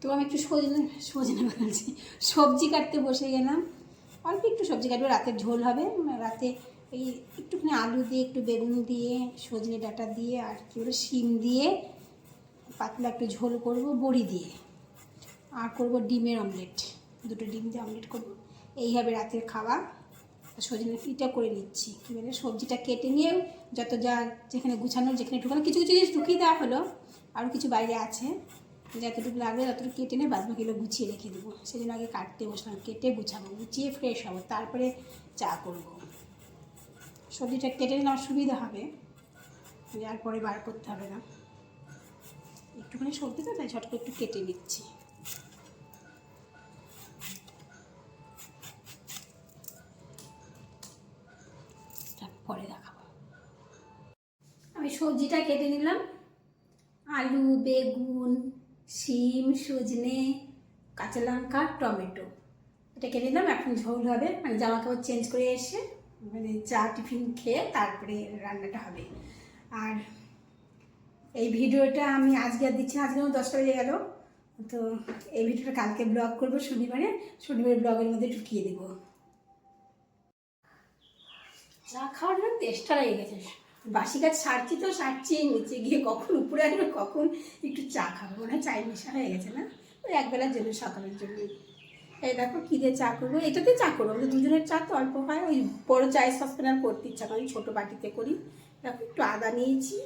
তো আমি একটু সজনে বানাচ্ছি, সবজি কাটতে বসে গেলাম। অল্প একটু সবজি কাটবো, রাতের ঝোল হবে। রাতে এই একটুখানি আলু দিয়ে, একটু বেগুন দিয়ে, সজনে ডাঁটা দিয়ে, আর কি বলে শিম দিয়ে পাতলা একটু ঝোল করব বড়ি দিয়ে। আর করব ডিমের অমলেট, 2টো ডিম দিয়ে অমলেট করব। এই হবে রাতের খাওয়া। সজনে ফিটা করে নিচ্ছি, কী বলে সবজিটা কেটে নিয়ে যত যা যেখানে গুছানো, যেখানে ঢুকানো, কিছু কিছু জিনিস ঢুকিয়ে দেওয়া হলো, আরও কিছু বাইরে আছে, যতটুকু লাগবে ততটুকু কেটে নিয়ে বাদবাকিগুলো গুছিয়ে রেখে দেবো। সেজন্য আগে কাটতে বসলাম, কেটে গুছাবো, গুছিয়ে ফ্রেশ হবো, তারপরে চা করবো। সবজিটা কেটে নিলে আমার সুবিধা হবে, আর পরে বার করতে হবে না। একটুখানি সবজি তো, তাই ঝট করে একটু কেটে নিচ্ছি। পরে দেখাবো। আমি সবজিটা কেটে নিলাম, আলু, বেগুন, শিম, সজনে, কাঁচা লঙ্কা, টমেটো, এটা কেটে নিলাম। এখন ঝোল হবে, মানে জামা কাপড় চেঞ্জ করে এসে মানে চা টিফিন খেয়ে তারপরে রান্নাটা হবে। আর এই ভিডিওটা আমি আজকে আর দিচ্ছি না, আজকে আমার 10টা বেজে গেল। তো এই ভিডিওটা কালকে ব্লগ করবো, শনিবারে ব্লগের মধ্যে ঢুকিয়ে দেবো। চা খাওয়ার জন্য তেষ্টা লেগে গেছে, বাসি কাজ সারছি, নিচে গিয়ে কখন উপরে আসবে, কখন একটু চা খাবো, মনে হয় চায়ের নেশা হয়ে গেছে না, ওই একবেলার জন্য, সকালের জন্য। এই দেখো কী দিয়ে চা করবো, এটাতে চা করবো, আমাদের দুজনের চা তো অল্প হয়, ওই বড় চায়ের সসপ্যান আর করতে ইচ্ছা করি, ছোটো বাটিতে করি। দেখো একটু আদা নিয়েছি,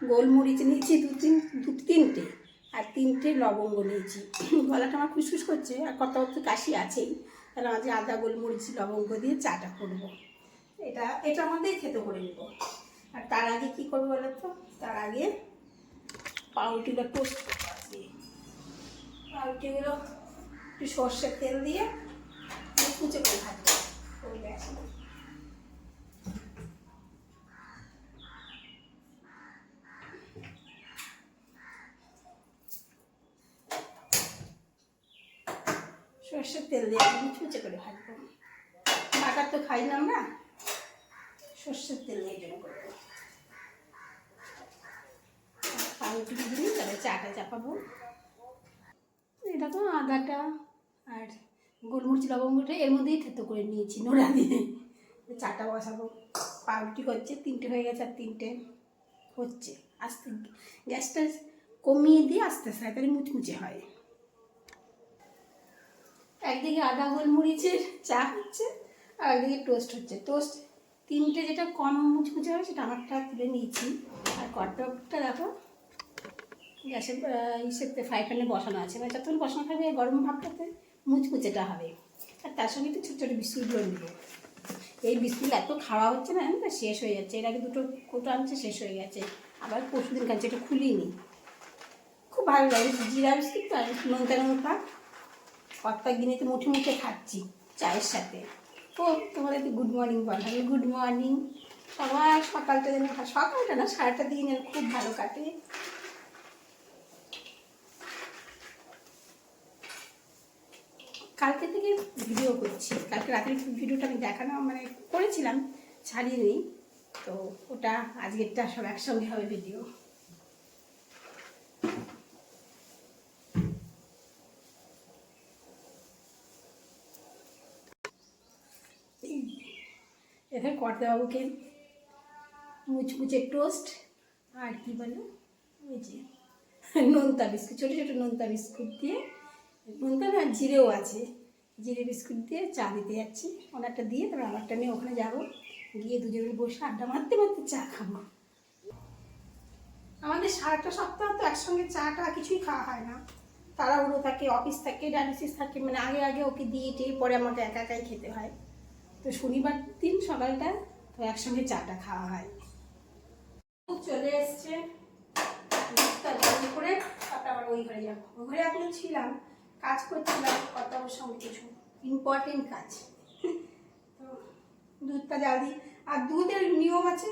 গোলমরিচ নিয়েছি 2-3টে, আর 3টে লবঙ্গ নিয়েছি। গলাটা আমার খুশখুশ করছে, আর কত কাশি আছেই, তাহলে আজ আদা, গোলমরিচ, লবঙ্গ দিয়ে চাটা করবো। এটা আমাদের খেতে করে নেব। আর তার আগে কী করবো বলো তো, তার আগে পাউরুটিগুলো টোস্ট করবো। আজকে পাউরুটিগুলো একটু সর্ষের তেল দিয়ে কুচে করে ভাজবো। সর্ষের তেল দিয়ে কুচে করে ভাজবো, বাটার তো খাই না আমরা, সর্ষের তেল দিয়ে জন্য করবো। পাউরুটি দিয়ে তাহলে চাটা চাপাবো। এটা তো আদাটা আর গোলমরিচ, লবঙ্গটা এর মধ্যেই থেতো করে নিয়েছি নোড়া দিয়ে। চাটা বসাবো, পাউরুটি হচ্ছে 3টে হয়ে গেছে, আর 3টে হচ্ছে। আস্তে গ্যাসটা কমিয়ে দিয়ে আস্তে আস্তে তাহলে মুচমুচে হয়। একদিকে আদা গোলমরিচের চা হচ্ছে, আর একদিকে টোস্ট হচ্ছে। টোস্ট 3টে যেটা কম মুচমুচে হয় সেটা আমারটা তুলে নিয়েছি, আর কটকটা দেখো গ্যাসের ইসেতে ফ্রাই প্যানে বসানো আছে, মানে যতক্ষণ বসানো থাকবে গরম ভাবটাতে মুচমুচেটা হবে। আর তার সঙ্গে একটু ছোটো ছোটো বিস্কুটগুলো নেব। এই বিস্কুট এত খাওয়া হচ্ছে না, না শেষ হয়ে যাচ্ছে, এর আগে 2টো কোটো আনছে, শেষ হয়ে গেছে, আবার পরশুদিন কাছে এটা খুলিনি। খুব ভালো লাগে জিরা বিস্কুট, আর নোনতা নোনতা প্রত্যেক দিনে তো মুঠে মুঠে খাচ্ছি চায়ের সাথে। ও তোমাদের তো গুড মর্নিং বল, আমি গুড মর্নিং। সবার সকালটা যেন, সকালটা না সারাটা দিন যেন খুব ভালো কাটে। কালকে থেকে ভিডিও করছি, কালকে রাতের ভিডিওটা আমি দেখানো মানে করেছিলাম, ছাড়িয়ে নিই, তো ওটা আজকেরটা সব একসঙ্গে হবে ভিডিও। এখানে কর্তাবাবুকে মুচমুচে টোস্ট আর কি বলো ওই যে নোনতা বিস্কুট, ছোটো ছোটো নোনতা বিস্কুট দিয়ে, নোনতা না জিরেও আছে, জিরে বিস্কুট দিয়ে চা দিতে যাচ্ছি। ওনারটা দিয়ে তারপর আমারটা নিয়ে ওখানে যাবো, গিয়ে দুজনে বসে আড্ডা মারতে মারতে চা খাবো। আমাদের সারাটা সপ্তাহ তো একসঙ্গে চাটা কিছুই খাওয়া হয় না, তাড়াহুড়ো থাকে, অফিস থাকে, ডায়ালিসিস থাকে, মানে আগে আগে ওকে দিয়ে টিয়ে পরে আমাকে একা একাই খেতে হয়। তো শনিবার দিন সকালটা তো একসঙ্গে চাটা খাওয়া হয়। চলে এসছে করে, তারপর আবার ওই ঘরে যাবো। ওই ঘরে এখন ছিলাম, কাজ করছিলাম কর্তাবাবুর সঙ্গে, কিছু ইম্পর্টেন্ট কাজ। তো দুধটা জাল দিই, আর দুধের নিয়ম আছে,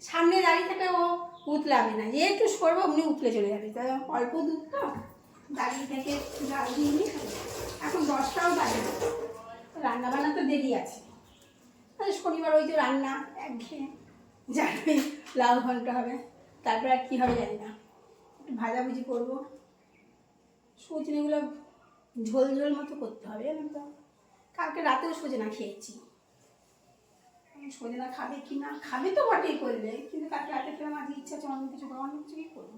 সামনে দাঁড়িয়ে থাকলে ও উতলাবে না, যে একটু সরবো অমনি উতলে চলে যাবে, তাই অল্প দুধ তো দাঁড়িয়ে থেকে জাল দিয়ে নিই। এখন 10টাও বাজে না, রান্না বান্না তো দেরি আছে, শনিবার ওই যে রান্না একঘেয়ে, জানবেই লাউ ঘন্ট হবে, তারপর আর কী হবে জানি না, একটু ভাজাভুজি করবো, সজনেগুলো ঝোল ঝোল মতো করতে হবে, জানেন তো। কালকে রাতেও সজনা খেয়েছি। সজনা খাবে কি না, খাবে তো বটেই করলে, কিন্তু কালকে রাতে খেলাম, আজকে ইচ্ছা আছে অন্য কিছু করবো, অন্য কিছু কী করবো।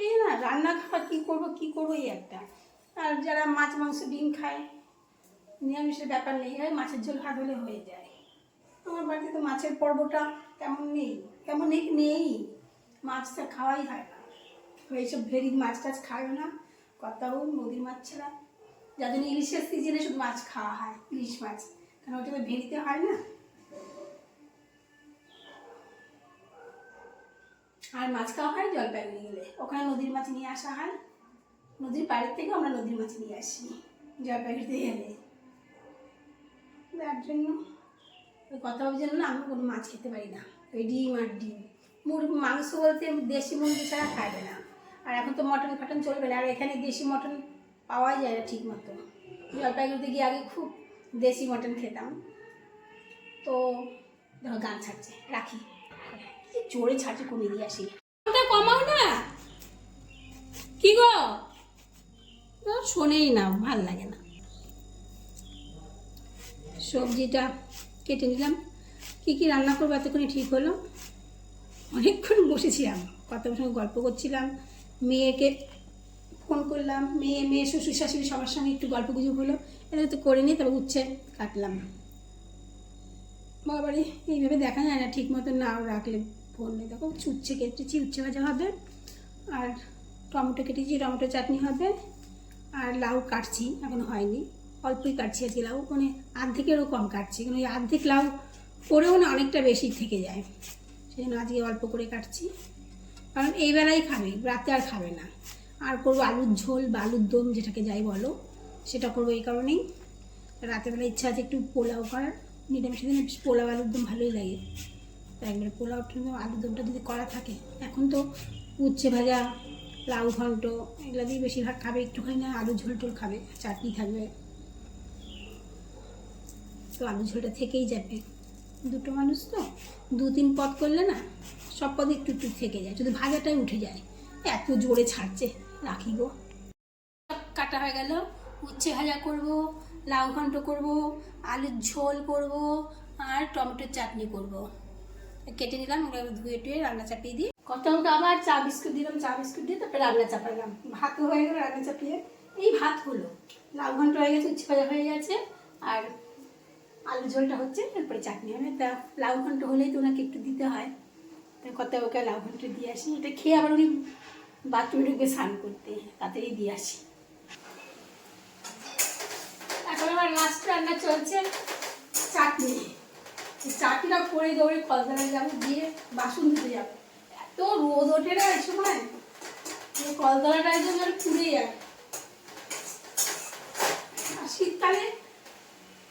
এই না রান্না খাওয়া কী করবো এই একটা। আর যারা মাছ মাংস ডিম খায়, নিরামিষের ব্যাপার নেই, হয় মাছের ঝোল ভাত হলে হয়ে যায়। আমার বাড়িতে তো মাছের পর্বটা তেমন নেই, মাছটা খাওয়াই হয় না। এইসব ভেরি মাছ টাছ খাবে না, কথাও নদীর মাছ ছাড়া। যার জন্য ইলিশের সিজনে শুধু মাছ খাওয়া হয়, ইলিশ মাছ, কারণ ওটা তো ভেরিতে হয় না। আর মাছ খাওয়া হয় জলপাইগুড়ি গেলে, ওখানে নদীর মাছ নিয়ে আসা হয়, নদীর বাড়ির থেকেও আমরা নদীর মাছ নিয়ে আসি জলপাইগুড়িতে গেলে। যার জন্য ওই কথা হবে জন্য না, আমি কোনো মাছ খেতে পারি না। ওই ডিম আর ডিম, মাংস বলতে দেশি মুরগি ছাড়া খাবে না। আর এখন তো মটন ফটন চলবে না, আর এখানে দেশি মটন পাওয়াই যায় না ঠিক মতো। জলপাইগুড়িতে গিয়ে আগে খুব দেশি মটন খেতাম। তো দেখো গান ছাড়ছে, রাখি, কি জোরে ছাড়ছে, কমে দিয়ে আসি, ওটা কমাও না। কি গো, শোনেই না, ভাল লাগে না। সবজিটা কেটে নিলাম, কী কী রান্না করবো এতক্ষণে ঠিক হলো। অনেকক্ষণ বসেছিলাম, কত সঙ্গে গল্প করছিলাম, মেয়েকে ফোন করলাম, মেয়ে শ্বশুর শাশুড়ি সবার সঙ্গে একটু গল্প গুজব হলো, এটা তো করে নিই, তবে উচ্ছে কাটলাম। বাবারে এইভাবে দেখা যায় না ঠিক মতো, নাও রাখলে ফোন নেই। দেখো উচ্ছে কেটেছি, উচ্ছে ভাজা হবে, আর টমেটো কেটেছি, টমেটো চাটনি হবে, আর লাউ কাটছি, এখন হয়নি, অল্পই কাটছি আজকে লাউ, মানে আর্ধেকেরও কম কাটছি, কারণ ওই আর্ধেক লাউ পরেও না অনেকটা বেশি থেকে যায়, সেই জন্য আজকে অল্প করে কাটছি, কারণ এই বেলায় খাবে, রাতে আর খাবে না। আর করবো আলুর ঝোল বা আলুর দম, যেটাকে যাই বলো, সেটা করবো এই কারণেই। রাতেরবেলা ইচ্ছা আছে একটু পোলাও করার, নিরামিষের দিনে পোলাও আলুর দম ভালোই লাগে, তো একবারে পোলাও আলুর দমটা যদি করা থাকে। এখন তো উচ্ছে ভাজা, লাউ ঘন্ট, এগুলো দিয়ে বেশিরভাগ খাবে, একটুখানি না আলু ঝোল টোল খাবে, চাটনি থাকবে, তো আলু ঝোলটা থেকেই যাবে। দুটো মানুষ তো, 2-3 পদ করলে না সব পদে একটু একটু থেকে যায়, শুধু ভাজাটাই উঠে যায়, এত জোরে ছাড়ছে, রাখি গো। কাটা হয়ে গেল, উচ্ছে ভাজা করব, লাউ ঘন্ট করব, আলুর ঝোল করব, আর টমেটোর চাটনি করব। কেটে নিলাম, ধুয়ে টুয়ে রান্না চাপিয়ে দিই। কত আবার চা বিস্কুট দিলাম, চা বিস্কুট দিয়ে তারপরে রান্না চাপালাম, ভাতও হয়ে গেল, রান্না চাপিয়ে এই ভাত হলো, লাউ ঘন্ট হয়ে গেছে, উচ্ছে ভাজা হয়ে গেছে, আর আলু ঝোলটা হচ্ছে, তারপরে চাটনি হবে। তা লাউ ঘন্ট হলেই তো ওনাকে একটু দিতে হয়, তা কত ওকে লাউ ঘন্ট দিয়ে আসি, এটা খেয়ে আবার উনি বাথরুমে ঢুকবে স্নান করতে, তাড়াতাড়ি দিয়ে আসি। এখন আমার লাস্ট রান্না চলছে চাটনি, চাটনিটা করে দৌড়ে কলতলায় যাবো, গিয়ে বাসন ধুতে যাবো, এত রোদ ওঠে না এই সময়, কলতলাটার জন্য পুড়ে যায়। আর শীতকালে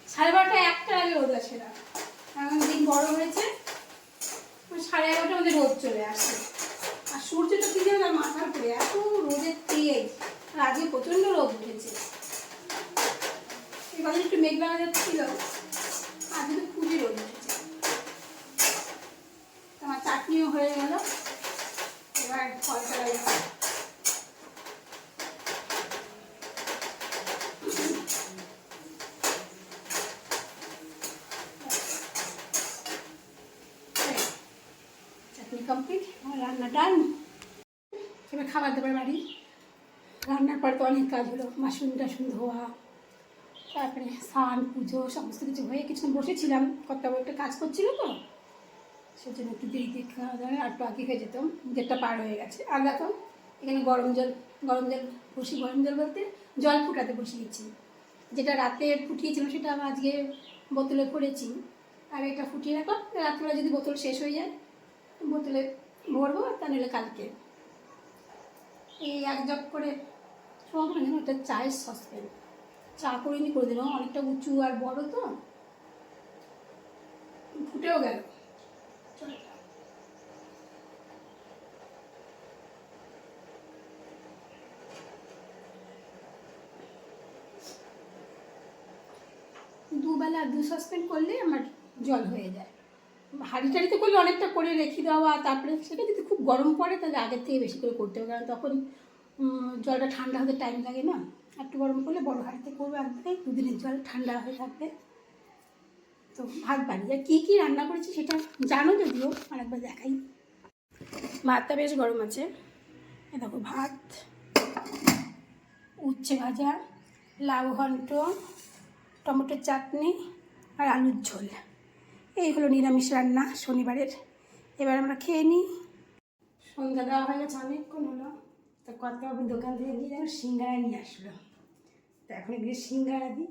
12:30 1টা আগে রোদ আসে না, এখন দিন বড় হয়েছে, 11:30 মধ্যে রোদ চলে আসে, আর সূর্যটা কি যেন মাথার উপরে, এত রোদের তেজ, আর আজকে প্রচন্ড রোদ উঠেছে। এবার একটু মেঘলা যাচ্ছিল, আজকে তো খুবই রোদ উঠেছে। আমার চাটনিও হয়ে গেল, এবার কলতলায় যাবো। চাটনি কমপ্লিট, আমার রান্না ডান। এবার খাবার দাবার বাড়ি, রান্নার পর তো অনেক কাজ হলো, মাশরুম টাশরুম ধোয়া, তারপরে স্নান পুজো সমস্ত কিছু হয়ে কিছুক্ষণ বসেছিলাম, কর্তাবাবু একটা কাজ করছিল তো, সেজন্য একটু দেরিতে খাওয়া দাওয়া, আর একটু আগে হয়ে যেতাম, 1:30 পার হয়ে গেছে। আর দেখো এখানে গরম জল গরম জল বলতে জল ফুটাতে বসিয়েছি, যেটা রাতে ফুটিয়েছিলাম সেটা আমি আজকে বোতলে করেছি, আর এটা ফুটিয়ে রাখো, রাত্রিবেলা যদি বোতল শেষ হয়ে যায় বোতলে ভরবো, তা নিলে কালকে। এই 1 জগ করে সব একটা চায়ের সসপ্যান, চা করিনি করে দিলাম, অনেকটা উঁচু আর বড় তো, ফুটেও গেল। দুবেলা 2 সসপ্যান করলে আমার জল হয়ে যায়, হাঁড়ি টাড়িতে করলে অনেকটা করে রেখে দেওয়া, তারপরে সেটা যদি খুব গরম পড়ে তাহলে আগের থেকে বেশি করে করতে হবে, কারণ তখন জলটা ঠান্ডা হতে টাইম লাগে না, একটু গরম করলে বড় হাঁড়িতে করবে, একবারে 2 দিনের জল ঠান্ডা হয়ে থাকবে। তো ভাত বাড়ি আর কী কী রান্না করেছি সেটা জানো, যদিও আরেকবার দেখাই। ভাতটা বেশ গরম আছে, এ দেখো ভাত, উচ্ছে ভাজা, লাউ ঘন্ট, টমেটোর চাটনি আর আলুর ঝোল। এই হলো নিরামিষ রান্না শনিবারের। এবার আমরা খেয়ে নিই। সন্ধ্যা দেওয়া হয়ে গেছে, অনেকক্ষণ হলো। তো কর্তাবাবু দোকান থেকে গিয়ে যেন সিঙ্গারা নিয়ে আসলো, তো এখন গিয়ে সিঙ্গারা দিই,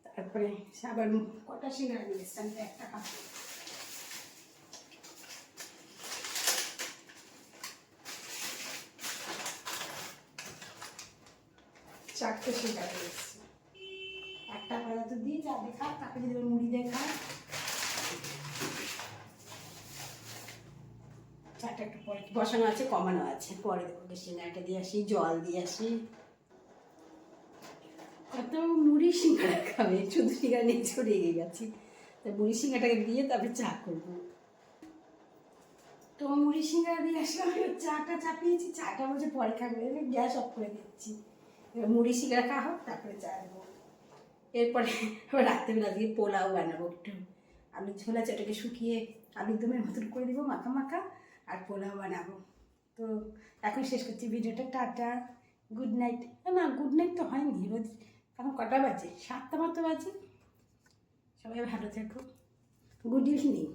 তারপরে আবার কটা সিঙ্গারা নিয়ে এসছে, আমি তো একটা খাবো। চারটে সিঙ্গারা নিয়ে এসছে, একটা ভাজা তো দিয়ে চা দিয়ে খা, তারপরে যদি মুড়ি দিয়ে খা। চাটা একটু পরে বসানো আছে, কমানো আছে, পরে দেবো। সিঙ্গারাটা দিয়ে আসি, জল দিয়ে আসি। কত মুড়ি সিঙ্গারা খাবে, শুধু সিঙ্গারা নিয়ে ছড়িয়ে গেছি, তো মুড়ি সিঙ্গারাটাকে দিয়ে তারপরে চা করবো। তো মুড়ি সিঙ্গারা দিয়ে আসলাম, চাটা চাপিয়েছি, চাটা বলছে পরে খাবে, গ্যাস অফ করে দিচ্ছি। এবার মুড়ি সিঙ্গারা খাওয়া হোক, তারপরে চা দেবো। এরপরে রাত্রেবেলা দিয়ে পোলাও বানাবো, একটু আলুর ঝোল আছে, ওটাকে শুকিয়ে আলুর দমের মতন করে দেবো মাখা মাখা, আর পোলাও বানাবো। তো এখন শেষ করছি ভিডিওটা, টাটা, গুড নাইট। না, গুড নাইট তো হয়নি, রোজ এখন কটা বাজে, 7টা মতো বাজে। সবাই ভালো থেকো, গুড ইভিনিং।